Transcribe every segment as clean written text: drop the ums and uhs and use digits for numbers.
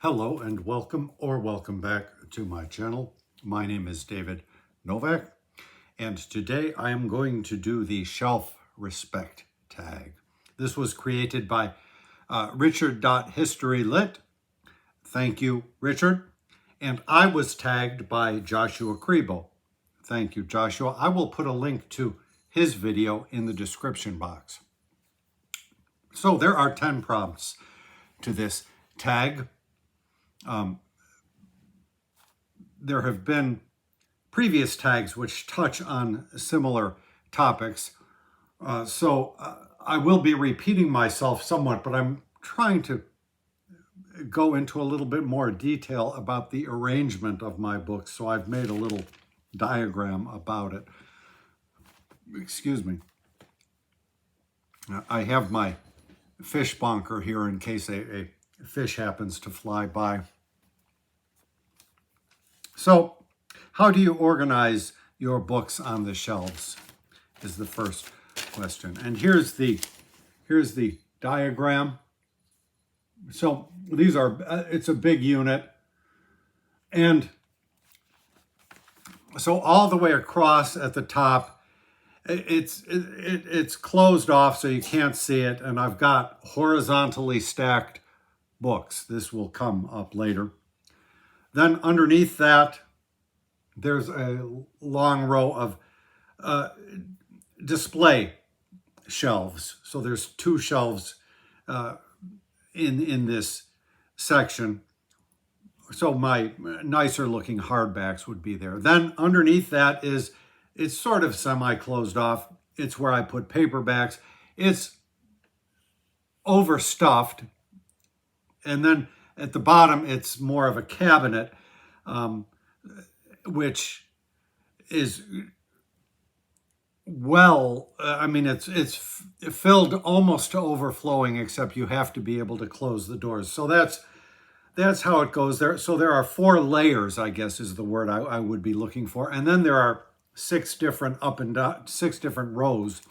Hello and welcome back to my channel. My name is David Novak, and today I am going to do the shelf respect tag. This was created by Richard.HistoryLit. Thank you, Richard. And I was tagged by Joshua Crebo. Thank you, Joshua. I will put a link to his video in the description box. So there are 10 prompts to this tag. There have been previous tags which touch on similar topics. So I will be repeating myself somewhat, but I'm trying to go into a little bit more detail about the arrangement of my books. So I've made a little diagram about it. Excuse me. I have my fish bonker here in case a fish happens to fly by. So, how do you organize your books on the shelves is the first question. And here's the diagram. So these are, it's a big unit. And so all the way across at the top, it's closed off so you can't see it. And I've got horizontally stacked books. This will come up later. Then underneath that, there's a long row of display shelves. So there's two shelves in this section. So my nicer looking hardbacks would be there. Then underneath that it's sort of semi-closed off. It's where I put paperbacks. It's overstuffed. And then at the bottom, it's more of a cabinet, which is it's filled almost to overflowing, except you have to be able to close the doors. So that's how it goes there. So there are 4 layers, I guess is the word I would be looking for. And then there are 6 different rows.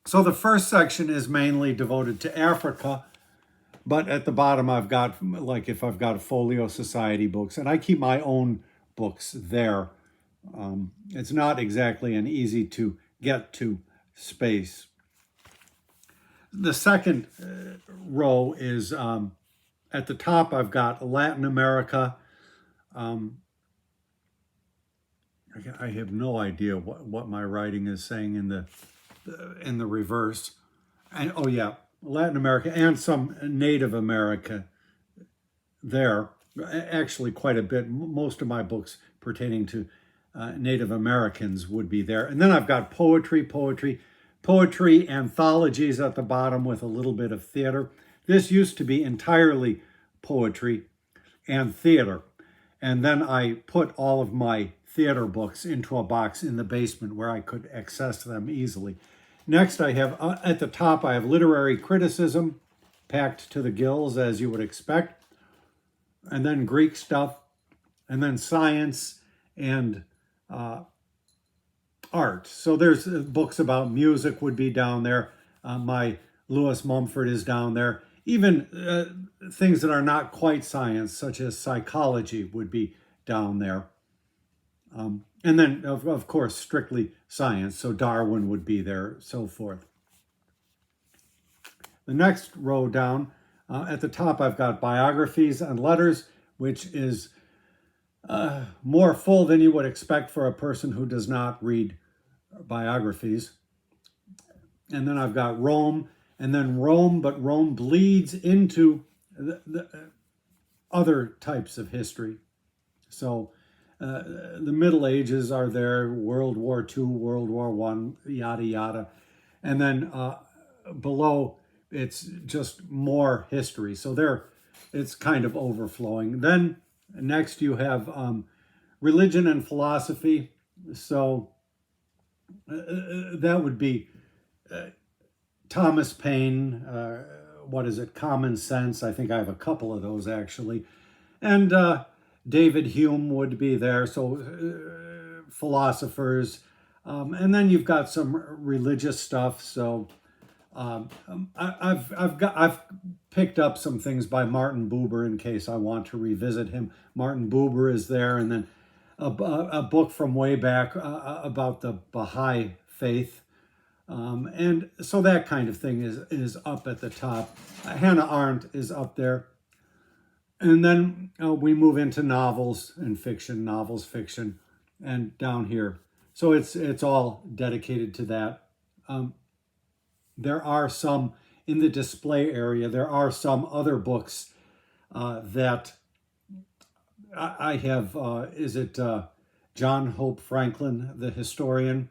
So the first section is mainly devoted to Africa, but at the bottom I've got, like if I've got Folio Society books, and I keep my own books there. It's not exactly an easy to get to space. The second row is at the top I've got Latin America. I have no idea what my writing is saying in the reverse. And oh yeah, Latin America and some Native America there. Actually quite a bit. Most of my books pertaining to Native Americans would be there. And then I've got poetry anthologies at the bottom with a little bit of theater. This used to be entirely poetry and theater. And then I put all of my theater books into a box in the basement where I could access them easily. Next, I have, at the top, I have literary criticism, packed to the gills, as you would expect. And then Greek stuff, and then science and art. So there's books about music would be down there. My Lewis Mumford is down there. Even things that are not quite science, such as psychology, would be down there. And then, of course, strictly science. So Darwin would be there, so forth. The next row down, at the top, I've got biographies and letters, which is more full than you would expect for a person who does not read biographies. And then I've got Rome, and then Rome, but Rome bleeds into the other types of history. So the Middle Ages are there, World War II, World War I, yada, yada. And then below, it's just more history. So there, it's kind of overflowing. Then next you have religion and philosophy. So that would be Thomas Paine, Common Sense. I think I have a couple of those actually. And David Hume would be there, so philosophers. And then you've got some religious stuff. So I've picked up some things by Martin Buber in case I want to revisit him. Martin Buber is there, and then a book from way back about the Baha'i faith. And so that kind of thing is up at the top. Hannah Arendt is up there. And then we move into novels and fiction, novels, fiction, and down here. So it's all dedicated to that. There are some in the display area. There are some other books that I have. Is it John Hope Franklin, the historian?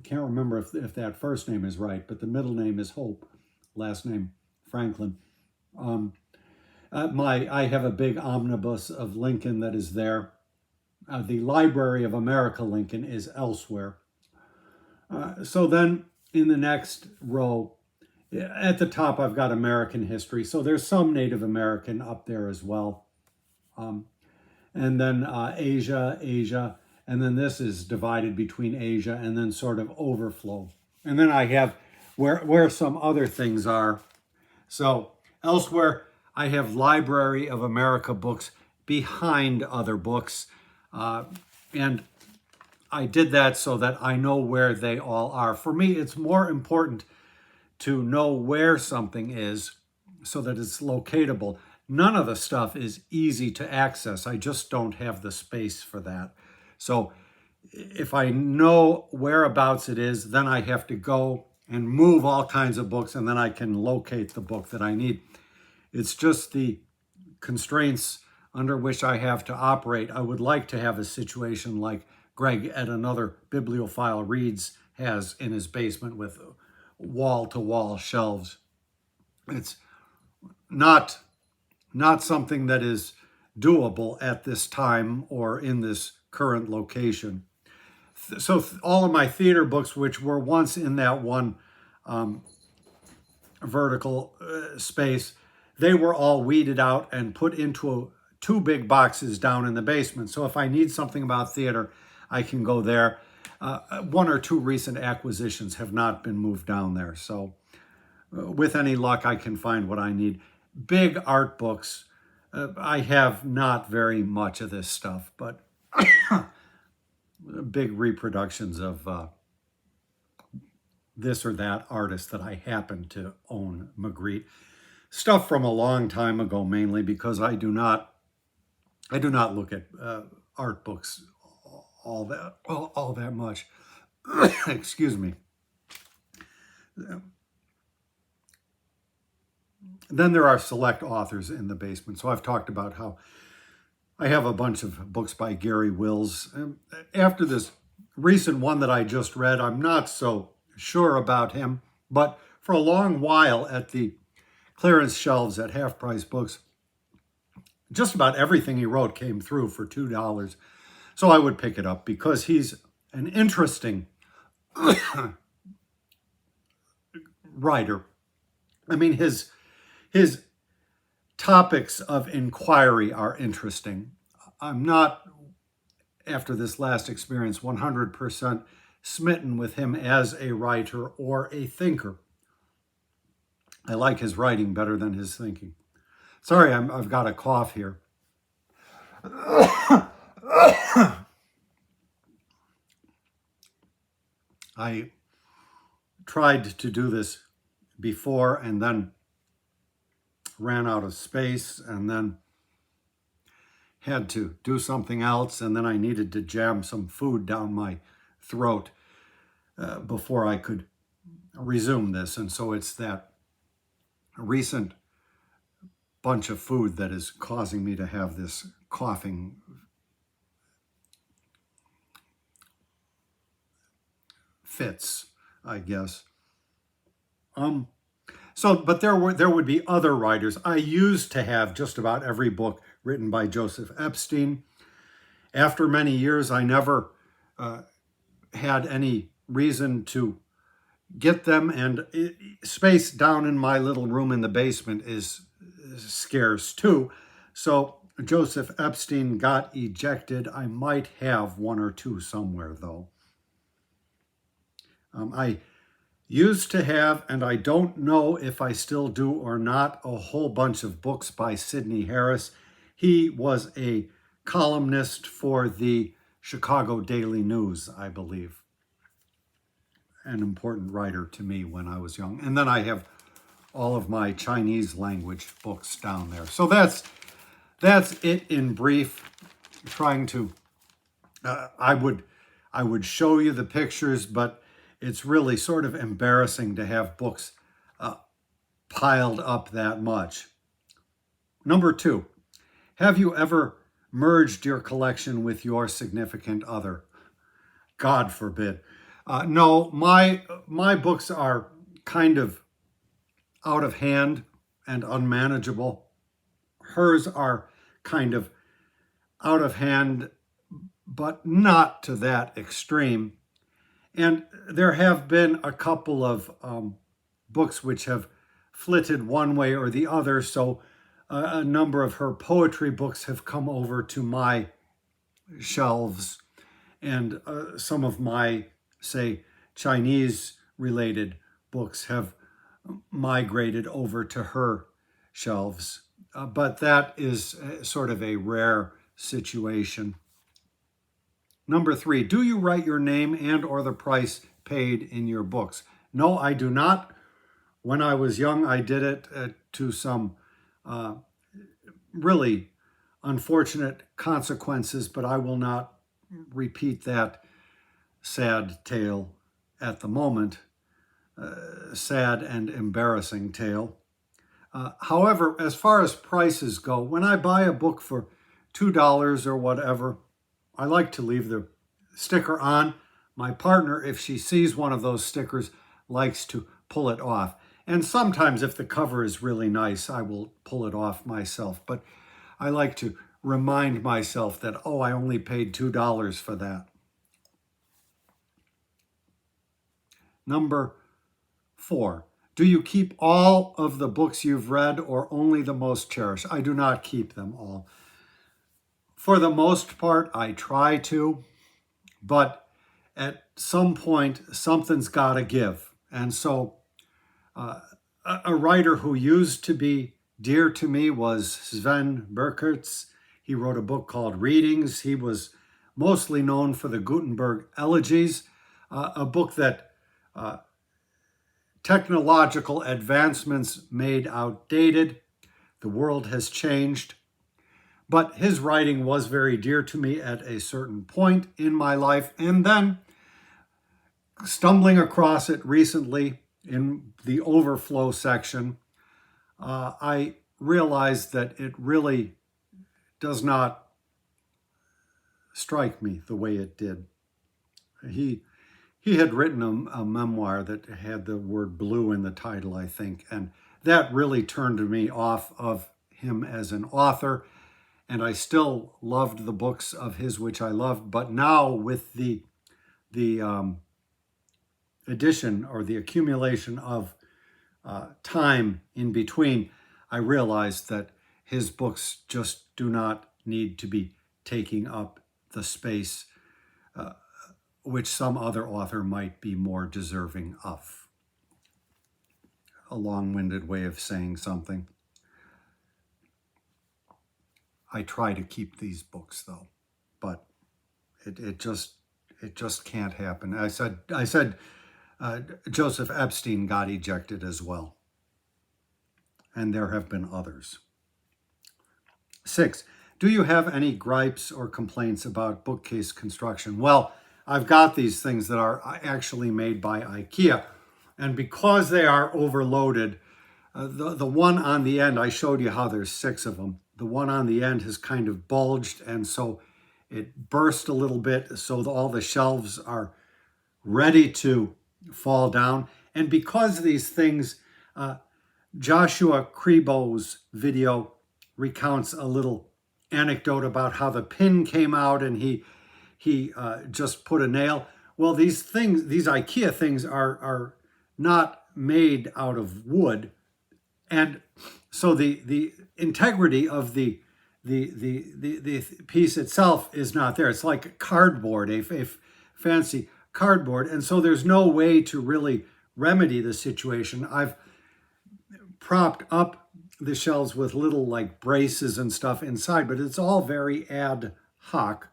Can't remember if that first name is right, but the middle name is Hope, last name Franklin. I have a big omnibus of Lincoln that is there. The Library of America Lincoln is elsewhere. So then in the next row, at the top, I've got American history. So there's some Native American up there as well. And then Asia, and then this is divided between Asia and then sort of overflow. And then I have where some other things are. So elsewhere, I have Library of America books behind other books. And I did that so that I know where they all are. For me, it's more important to know where something is so that it's locatable. None of the stuff is easy to access. I just don't have the space for that. So if I know whereabouts it is, then I have to go and move all kinds of books, and then I can locate the book that I need. It's just the constraints under which I have to operate. I would like to have a situation like Greg at Another Bibliophile Reads has in his basement with wall-to-wall shelves. It's not something that is doable at this time or in this current location. So all of my theater books, which were once in that one vertical space, they were all weeded out and put into two big boxes down in the basement. So if I need something about theater, I can go there. One or two recent acquisitions have not been moved down there. So with any luck, I can find what I need. Big art books. I have not very much of this stuff, but big reproductions of this or that artist that I happen to own, Magritte. Stuff from a long time ago, mainly because I do not look at art books all that much. Excuse me. Then there are select authors in the basement. So I've talked about how I have a bunch of books by Gary Wills. After this recent one that I just read, I'm not so sure about him, but for a long while at the clearance shelves at Half Price Books, just about everything he wrote came through for $2. So I would pick it up because he's an interesting writer. I mean, his topics of inquiry are interesting. I'm not, after this last experience, 100% smitten with him as a writer or a thinker. I like his writing better than his thinking. Sorry, I've got a cough here. I tried to do this before and then ran out of space and then had to do something else, and then I needed to jam some food down my throat before I could resume this. And so it's that recent bunch of food that is causing me to have this coughing fits, I guess. But there would be other writers. I used to have just about every book written by Joseph Epstein. After many years, I never had any reason to get them, and space down in my little room in the basement is scarce too. So Joseph Epstein got ejected. I might have one or two somewhere, though. I Used to have, and I don't know if I still do or not, a whole bunch of books by Sidney Harris. He was a columnist for the Chicago Daily News, I believe. An important writer to me when I was young. And then I have all of my Chinese language books down there. So that's it in brief. Trying to, I would show you the pictures, but it's really sort of embarrassing to have books piled up that much. Number 2, have you ever merged your collection with your significant other? God forbid. No, my books are kind of out of hand and unmanageable. Hers are kind of out of hand, but not to that extreme. And there have been a couple of books which have flitted one way or the other. So a number of her poetry books have come over to my shelves, and some of my, say, Chinese-related books have migrated over to her shelves. But that is sort of a rare situation. Number 3, do you write your name and or the price paid in your books? No, I do not. When I was young, I did it to some really unfortunate consequences, but I will not repeat that sad tale at the moment. Sad and embarrassing tale. However, as far as prices go, when I buy a book for $2 or whatever, I like to leave the sticker on. My partner, if she sees one of those stickers, likes to pull it off. And sometimes if the cover is really nice, I will pull it off myself. But I like to remind myself that, oh, I only paid $2 for that. Number 4, do you keep all of the books you've read or only the most cherished? I do not keep them all. For the most part, I try to, but at some point, something's got to give. And so a writer who used to be dear to me was Sven Berkertz. He wrote a book called Readings. He was mostly known for the Gutenberg Elegies, a book that technological advancements made outdated. The world has changed. But his writing was very dear to me at a certain point in my life. And then stumbling across it recently in the overflow section, I realized that it really does not strike me the way it did. He had written a memoir that had the word blue in the title, I think, and that really turned me off of him as an author. And I still loved the books of his which I loved, but now with the addition or the accumulation of time in between, I realized that his books just do not need to be taking up the space which some other author might be more deserving of. A long-winded way of saying something. I try to keep these books though, but it just can't happen. I said Joseph Epstein got ejected as well, and there have been others. 6, do you have any gripes or complaints about bookcase construction? Well, I've got these things that are actually made by IKEA, and because they are overloaded, the one on the end, I showed you how there's 6 of them. The one on the end has kind of bulged, and so it burst a little bit, so all the shelves are ready to fall down. And because these things, Joshua Kribo's video recounts a little anecdote about how the pin came out and he just put a nail. Well, these IKEA things are not made out of wood. And so the integrity of the piece itself is not there. It's like cardboard, a fancy cardboard. And so there's no way to really remedy the situation, I've propped up the shelves with little like braces and stuff inside, but it's all very ad hoc.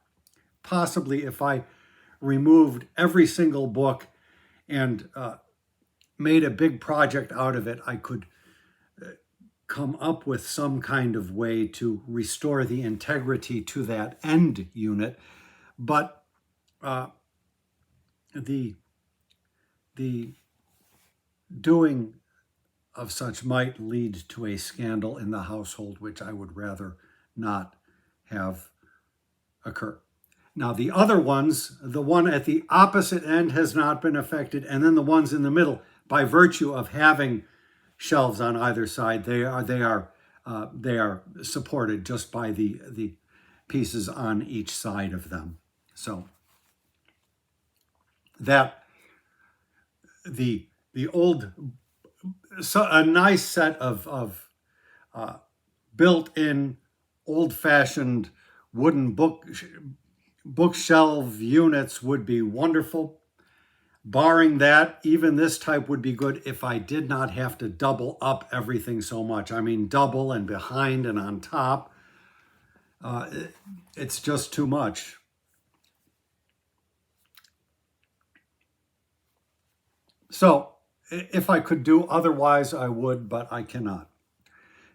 Possibly if I removed every single book and made a big project out of it, I could come up with some kind of way to restore the integrity to that end unit. But the doing of such might lead to a scandal in the household, which I would rather not have occur. Now, the other ones, the one at the opposite end has not been affected, and then the ones in the middle, by virtue of having shelves on either side, they are supported just by the pieces on each side of them. So that the old, so a nice set of built-in old-fashioned wooden bookshelf units would be wonderful. Barring that, even this type would be good if I did not have to double up everything so much. I mean, double and behind and on top. It's just too much. So, if I could do otherwise, I would, but I cannot.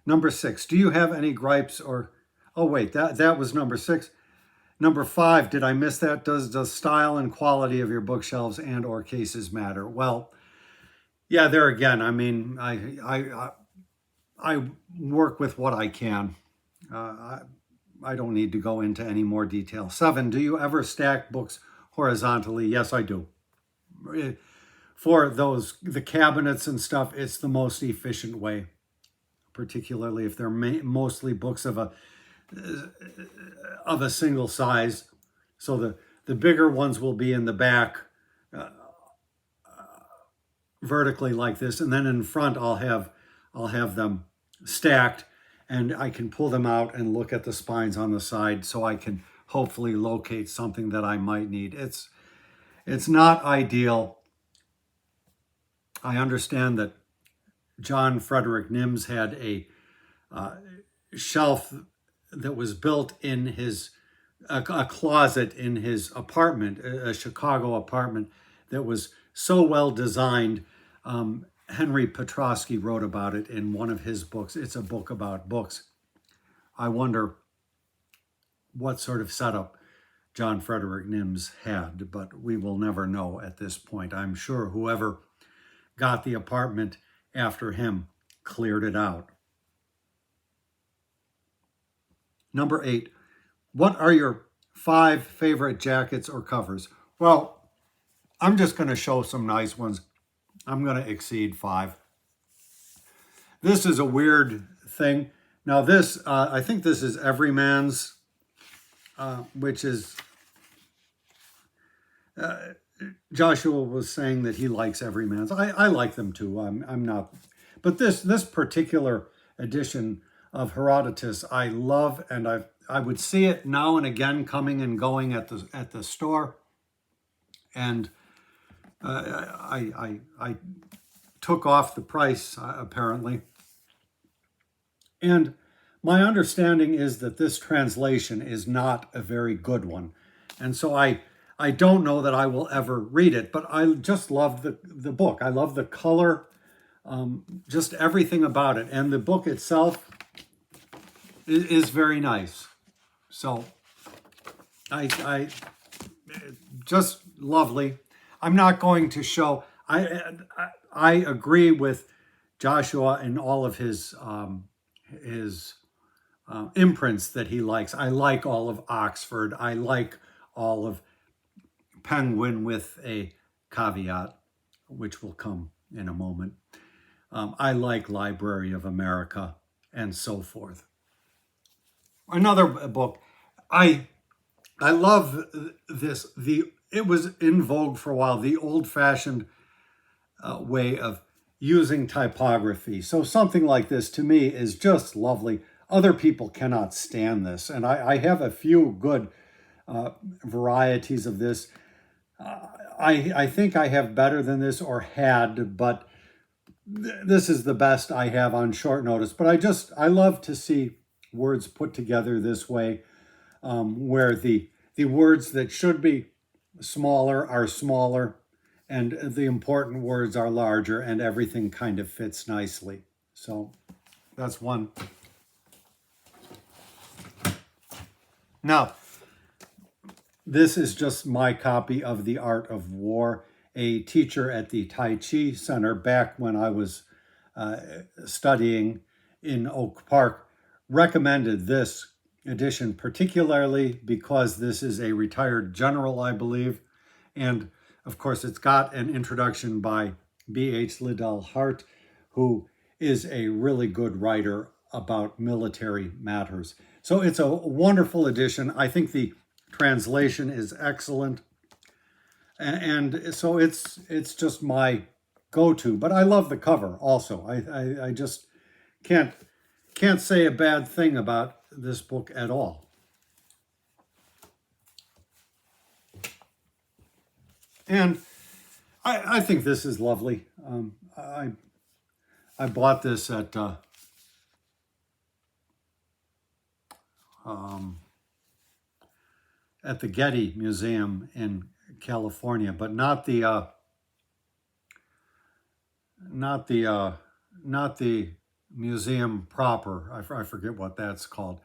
Number 6, do you have any gripes or... Oh, wait, that was number 6. Number 5, did I miss that? Does the style and quality of your bookshelves and or cases matter? Well, yeah, there again, I mean, I work with what I can. I don't need to go into any more detail. 7, do you ever stack books horizontally? Yes, I do. For the cabinets and stuff, it's the most efficient way, particularly if they're mostly books of a single size. So the bigger ones will be in the back vertically like this, and then in front I'll have them stacked, and I can pull them out and look at the spines on the side so I can hopefully locate something that I might need. It's not ideal. I understand that John Frederick Nims had a shelf that was built in a closet in his apartment, a Chicago apartment, that was so well designed. Henry Petrosky wrote about it in one of his books. It's a book about books. I wonder what sort of setup John Frederick Nims had, but we will never know at this point. I'm sure whoever got the apartment after him cleared it out. Number 8, what are your 5 favorite jackets or covers? Well, I'm just going to show some nice ones. I'm going to exceed 5. This is a weird thing. Now this, I think this is Everyman's, which is, Joshua was saying that he likes Everyman's. I like them too. I'm not, but this particular edition of Herodotus I love, and I would see it now and again coming and going at the store, and I took off the price apparently, and my understanding is that this translation is not a very good one, and so I don't know that I will ever read it, but I just love the book. I love the color, just everything about it, and the book itself is very nice. So I just lovely. I'm not going to show. I agree with Joshua in all of his imprints that he likes. I like all of Oxford. I like all of Penguin with a caveat, which will come in a moment. I like Library of America and so forth. Another book, I love this. It was in vogue for a while, the old-fashioned way of using typography. So something like this to me is just lovely. Other people cannot stand this, and I have a few good varieties of this. I think I have better than this, or had, but this is the best I have on short notice. But I love to see words put together this way, where the words that should be smaller are smaller, and the important words are larger, and everything kind of fits nicely. So that's one. Now, this is just my copy of The Art of War. A teacher at the Tai Chi Center back when I was studying in Oak Park recommended this edition, particularly because this is a retired general, I believe. And of course, it's got an introduction by B.H. Liddell Hart, who is a really good writer about military matters. So it's a wonderful edition. I think the translation is excellent. And so it's just my go-to. But I love the cover also. I just can't say a bad thing about this book at all. And I think this is lovely. I bought this at the Getty Museum in California, but not the museum proper. I forget what that's called,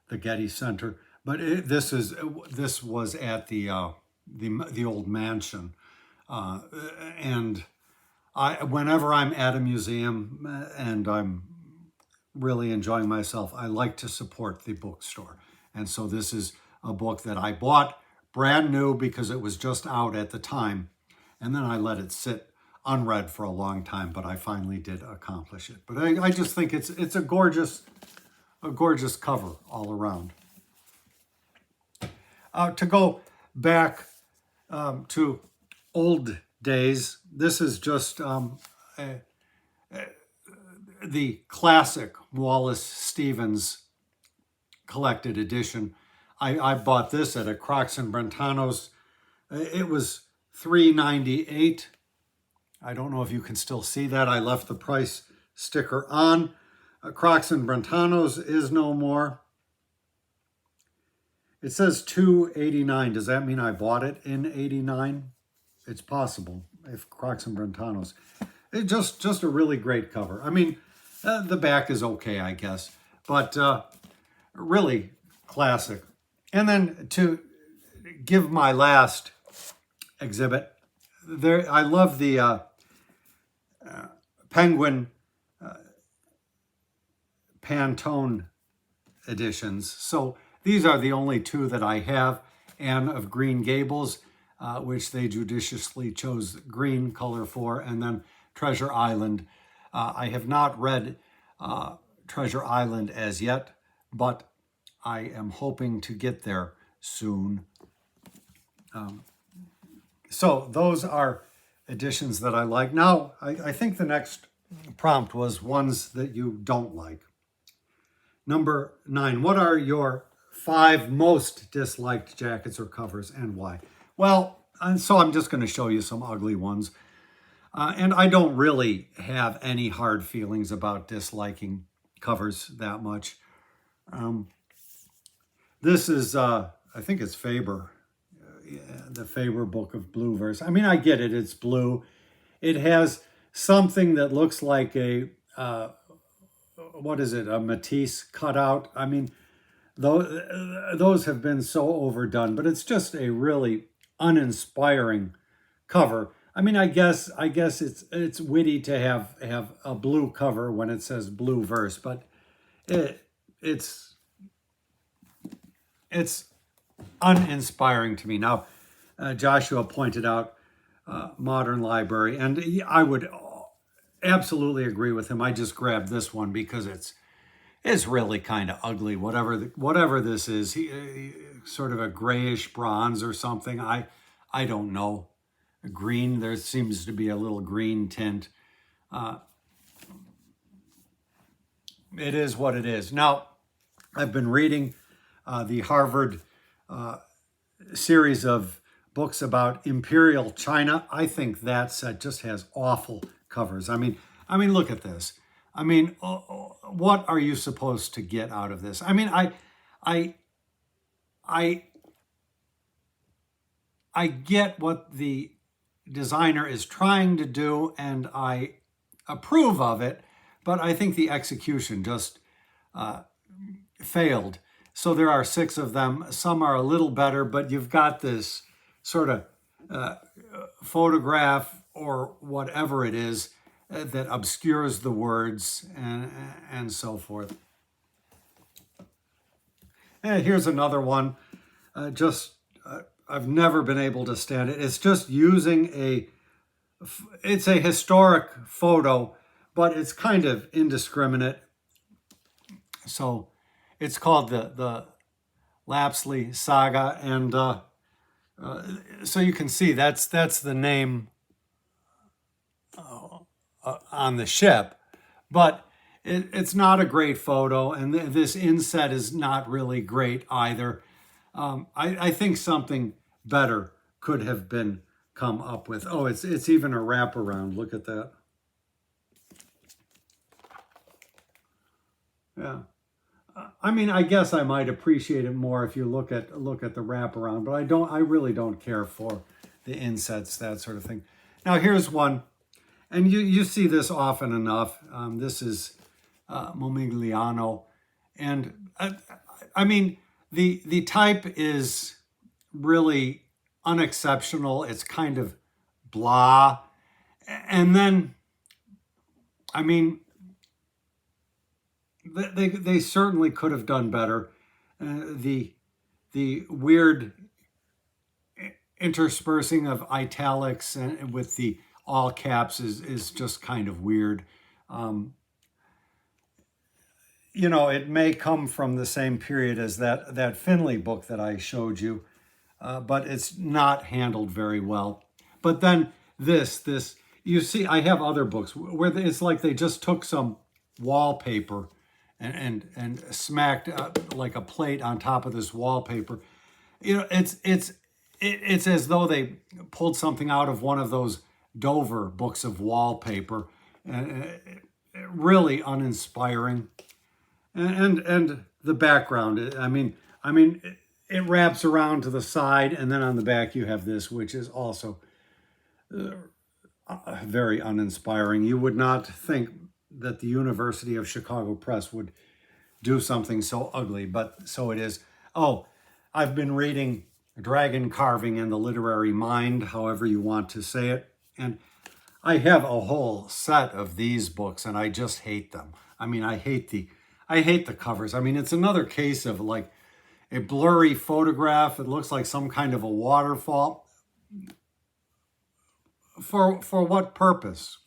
the Getty Center. But this was at the old mansion, and whenever I'm at a museum and I'm really enjoying myself, I like to support the bookstore. And so this is a book that I bought brand new because it was just out at the time. And then I let it sit unread for a long time, but I finally did accomplish it. But I just think it's a gorgeous cover all around. To go back to old days, this is just the classic Wallace Stevens collected edition. I bought this at a Crocs and Brentano's. It was $3.98. I don't know if you can still see that. I left the price sticker on. Crocs and Brentano's is no more. It says $2.89. Does that mean I bought it in '89? It's possible, if Crocs and Brentano's. It's just a really great cover. I mean, the back is okay, I guess, but really classic. And then to give my last exhibit, I love the Penguin Pantone editions. So these are the only two that I have. Anne of Green Gables, which they judiciously chose green color for, and then Treasure Island. I have not read Treasure Island as yet, but I am hoping to get there soon. So those are editions that I like. Now, I think the next prompt was ones that you don't like. Number 9, what are your 5 most disliked jackets or covers and why? Well, so I'm just going to show you some ugly ones. And I don't really have any hard feelings about disliking covers that much. This is, I think it's Faber, the Faber Book of Blue Verse. I mean, I get it. It's blue. It has something that looks like a, what is it, a Matisse cutout. I mean, those have been so overdone, but it's just a really uninspiring cover. I mean, I guess it's witty to have a blue cover when it says blue verse, but it's uninspiring to me. Now, Joshua pointed out Modern Library, and I would absolutely agree with him. I just grabbed this one because it's really kind of ugly. Whatever this is, sort of a grayish bronze or something. I don't know. Green. There seems to be a little green tint. It is what it is. Now, I've been reading the Harvard series of books about Imperial China. I think that set just has awful covers. Look at this. What are you supposed to get out of this? I get what the designer is trying to do, and I approve of it, but I think the execution just failed. So there are 6 of them. Some are a little better, but you've got this sort of photograph or whatever it is that obscures the words and so forth. And here's another one. I've never been able to stand it. It's just using it's a historic photo, but it's kind of indiscriminate. So it's called the Lapsley Saga, and so you can see that's the name on the ship, but it's not a great photo, and this inset is not really great either. I think something better could have been come up with. Oh, it's even a wraparound. Look at that. Yeah. I guess I might appreciate it more if you look at the wraparound, but I really don't care for the insets, that sort of thing. Now here's one, and you see this often enough. This is Momigliano, and the type is really unexceptional. It's kind of blah, and then they certainly could have done better. The weird interspersing of italics and with the all caps is just kind of weird. It may come from the same period as that Finley book that I showed you, but it's not handled very well. But then this you see, I have other books where it's like they just took some wallpaper and smacked like a plate on top of this wallpaper. It's as though they pulled something out of one of those Dover books of wallpaper, really uninspiring. And the background, it wraps around to the side, and then on the back you have this, which is also very uninspiring. You would not think that the University of Chicago Press would do something so ugly, but so it is. Oh, I've been reading Dragon Carving and the Literary Mind, however you want to say it, and I have a whole set of these books, and I just hate them. I hate the covers. It's another case of like a blurry photograph. It looks like some kind of a waterfall. For what purpose?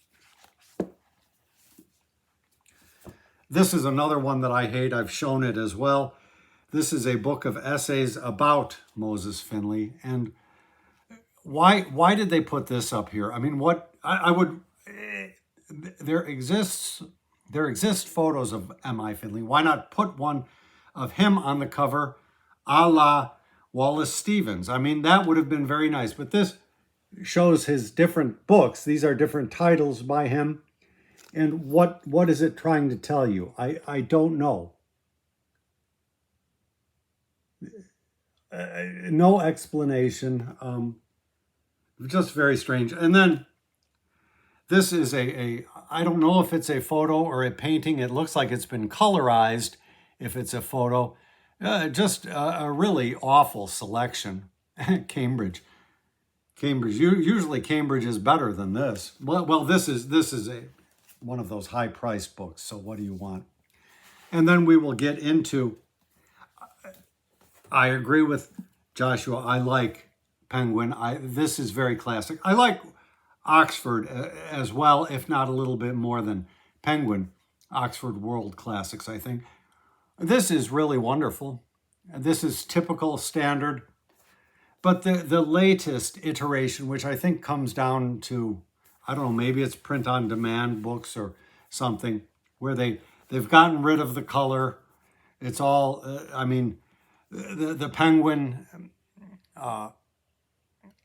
This is another one that I hate. I've shown it as well. This is a book of essays about Moses Finley. And why did they put this up here? There exists photos of M.I. Finley. Why not put one of him on the cover a la Wallace Stevens? That would have been very nice. But this shows his different books. These are different titles by him. And what is it trying to tell you? I don't know. No explanation. Just very strange. And then this is I don't know if it's a photo or a painting. It looks like it's been colorized if it's a photo. Just a really awful selection. Cambridge. Usually Cambridge is better than this. Well, this is one of those high-priced books, so what do you want? And then we will get into, I agree with Joshua, I like Penguin. This is very classic. I like Oxford as well, if not a little bit more than Penguin. Oxford World Classics, I think. This is really wonderful. This is typical, standard. But the latest iteration, which I think comes down to, I don't know, maybe it's print-on-demand books or something, where they've gotten rid of the color. It's all, the Penguin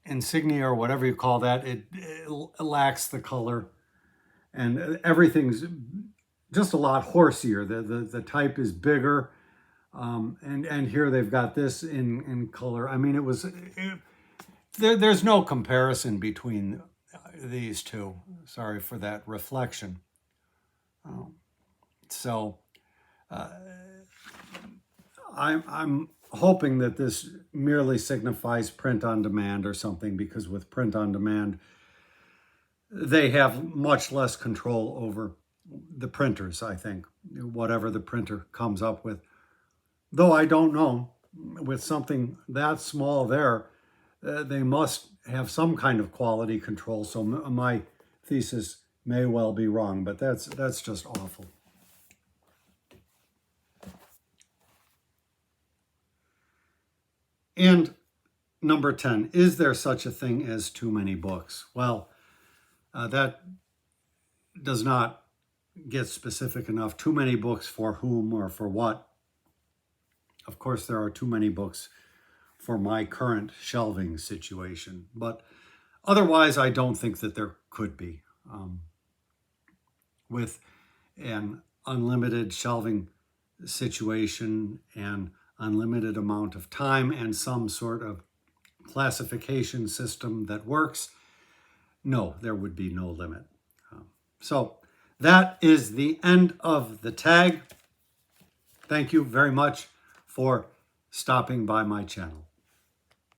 insignia or whatever you call that, it lacks the color, and everything's just a lot horseier. The type is bigger, and here they've got this in color. I mean, there's no comparison between these two. Sorry for that reflection. So I'm hoping that this merely signifies print on demand or something, because with print on demand, they have much less control over the printers, I think, whatever the printer comes up with. Though I don't know, with something that small there, they must have some kind of quality control. So my thesis may well be wrong, but that's just awful. And number 10, is there such a thing as too many books? Well, that does not get specific enough. Too many books for whom or for what? Of course, there are too many books for my current shelving situation, but otherwise, I don't think that there could be. With an unlimited shelving situation and unlimited amount of time and some sort of classification system that works, no, there would be no limit. So that is the end of the tag. Thank you very much for stopping by my channel.